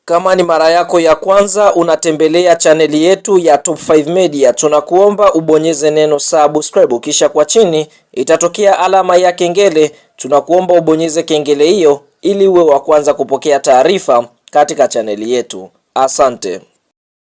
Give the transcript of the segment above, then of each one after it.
Kama ni mara yako ya kwanza unatembelea chaneli yetu ya Top 5 Media, tunakuomba ubonyeze neno subscribe, kisha kwa chini itatokea alama ya kengele. Tunakuomba ubonyeze kengele hiyo ili uwe wa kwanza kupokea taarifa katika chaneli yetu. Asante.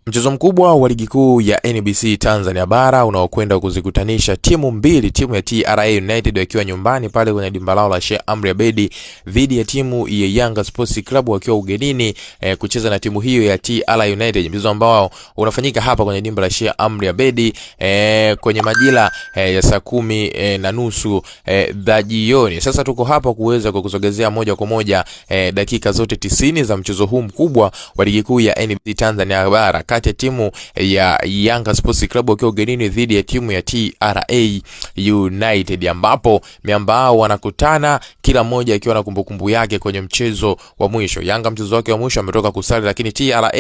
Mchezo mkubwa wa ligi kuu ya NBC Tanzania bara unaokwenda kuzikutanisha timu mbili, timu ya TRA United wakiwa nyumbani pale kwenye dimba lao la Sheikh Amri Abeid dhidi ya timu ya Yanga Sports Club wakiwa ugenini kucheza na timu hiyo ya TRA United. Mchezo ambao unafanyika hapa kwenye dimba la Sheikh Amri Abeid kwenye majira ya saa 10:30 za jioni. Sasa tuko hapa kuweza kukusogezea moja kwa moja dakika zote 90 za mchezo huu mkubwa wa ligi kuu ya NBC Tanzania bara kati ya timu ya Yanga Sports Club wakiwa ugenini dhidi ya timu ya TRA United, ambapo miambao wanakutana kila mmoja akiwa na kumbukumbu yake kwenye mchezo wa mwisho. Yanga mchezo wake wa mwisho ametoka kusali, lakini TRA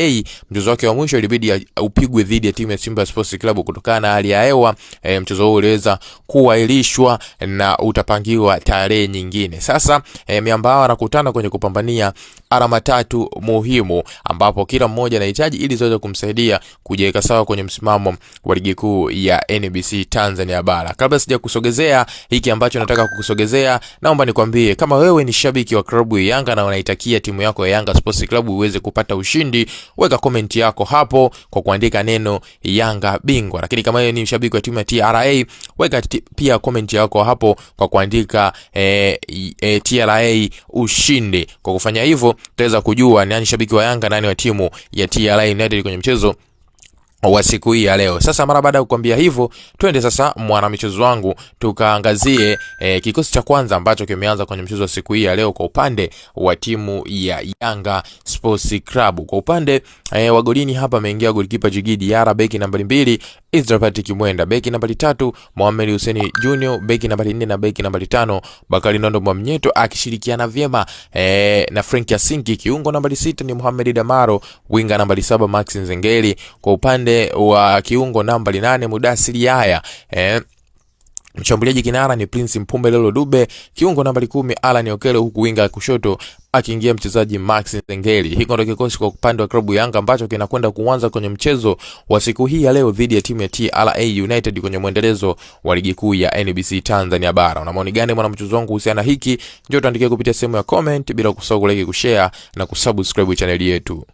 mchezo wake wa mwisho ilibidi upigwe dhidi ya timu ya Simba Sports Club kutokana na hali ya hewa. Mchezo huo uliweza kuahirishwa na utapangiwa tarehe nyingine. Sasa miambao wanakutana kwenye kupambania alama 3 muhimu, ambapo kila mmoja anahitaji ili zote kumsaidia kujiweka sawa kwenye msimamo wa ligi kuu ya NBC Tanzania bara. Kabla sija kusogezea hiki ambacho nataka kukusogezea, naomba nikwambie kama wewe ni shabiki wa klabu ya Yanga na unaitakia timu yako ya Yanga Sports Club iweze kupata ushindi, weka comment yako hapo kwa kuandika neno Yanga bingwa. Lakini kama wewe ni shabiki wa timu ya TRA, weka pia comment yako hapo kwa kuandika TRA ushindi. Kwa kufanya hivyo tutaweza kujua nani shabiki wa Yanga, nani wa timu ya TRA United kwenye mchezo wa siku hii ya leo. Sasa mara baada ya kukwambia hivyo, twende sasa mwana michezo wangu tukaangazie kikosi cha kwanza ambacho kimeanza kwenye mchezo wa siku hii ya leo kwa upande wa timu ya Yanga Sports Club. Kwa upande wa golini hapa ameingia golikipa Djigui Diarra, beki nambari 2 Israel Patrick Mwenda, beki nambari 3 Mohamed Hussein Junior, beki nambari 4 na beki nambari 5 Bakari Nondo Mwamnyeto akishirikiana vyema na Frank Yasinki. Kiungo nambari 6 ni Mohamed Damaro, winga nambari 7 Max Nzengeli. Kwa upande wa kiungo nambari 8 Mudassir Yahya, mshambuliaji kinara ni Prince Mpumelelo Dube, kiungo nambari 10 Alan Okelo, huku winga kushoto akiingia mchezaji Max Nzengeli. Hiko ndio kikosi kwa upande wa klabu Yanga ambacho kinakwenda kuanza kwenye mchezo wa siku hii ya leo dhidi ya timu ya TRA United kwenye mwendelezo wa ligi kuu ya NBC Tanzania bara. Una maoni gani mwana mchezo wangu kuhusiana hiki? Njoo tuandikie kupitia sehemu ya comment, bila kusahau kulike, kushare na kusubscribe channel yetu.